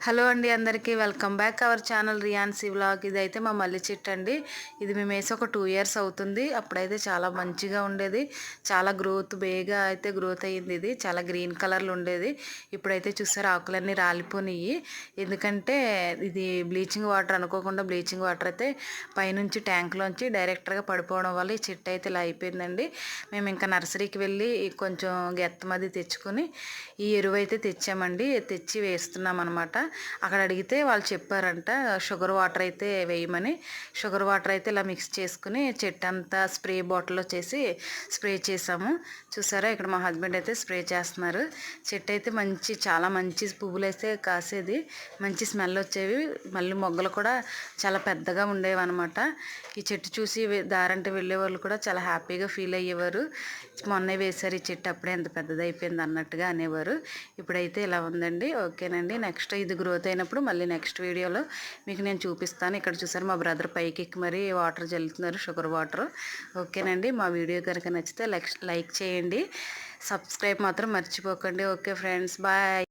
Hello అండి అందరికీ welcome back our channel Riyansi vlog. ఇదైతే మా మల్లి చెట్టు అండి. ఇది మేము వేసి ఒక 2 ఇయర్స్ అవుతుంది. అప్పుడైతే చాలా మంచిగా ఉండేది, చాలా బేగా అయితే గ్రోత్ అయ్యింది. ఇది చాలా గ్రీన్ కలర్లో ఉండేది. ఇప్పుడైతే చూసారు ఆకులన్నీ రాలిపోయినాయి. ఎందుకంటే ఇది బ్లీచింగ్ వాటర్ అనుకోకుండా బ్లీచింగ్ వాటర్ అయితే పైనుంచి ట్యాంక్లోంచి డైరెక్ట్గా పడిపోవడం వల్ల ఈ చెట్టు అయితే ఇలా అయిపోయిందండి. మేము ఇంకా నర్సరీకి వెళ్ళి కొంచెం గెత్తమది తెచ్చుకొని ఈ ఎరువు అయితే తెచ్చామండి. తెచ్చి వేస్తున్నాం అనమాట. అక్కడ అడిగితే వాళ్ళు చెప్పారంట షుగర్ వాటర్ అయితే వేయమని. షుగర్ వాటర్ అయితే ఇలా మిక్స్ చేసుకుని చెట్టు అంతా స్ప్రే బాటిల్లో చేసి స్ప్రే చేసాము. చూసారా ఇక్కడ మా హస్బెండ్ అయితే స్ప్రే చేస్తున్నారు. చెట్టు అయితే చాలా మంచి పువ్వులు అయితే కాసేది, మంచి స్మెల్ వచ్చేవి. మళ్ళీ మొగ్గలు కూడా చాలా పెద్దగా ఉండేవి అనమాట. ఈ చెట్టు చూసి దారంటే వెళ్ళే వాళ్ళు కూడా చాలా హ్యాపీగా ఫీల్ అయ్యేవారు. మొన్నే వేశారు ఈ చెట్టు, అప్పుడే ఎంత పెద్దదైపోయింది అన్నట్టుగా అనేవారు. ఇప్పుడైతే ఇలా ఉందండి. ఓకేనండి, నెక్స్ట్ ఇది గ్రోత్ అయినప్పుడు మళ్ళీ నెక్స్ట్ వీడియోలో మీకు నేను చూపిస్తాను. ఇక్కడ చూసారు మా బ్రదర్ పైకి ఎక్కి మరీ వాటర్ జల్లుతున్నారు, షుగర్ వాటర్. ఓకేనండి, మా వీడియో కనుక నచ్చితే లైక్ చేయండి, సబ్స్క్రైబ్ మాత్రం మర్చిపోకండి. Okay friends, bye.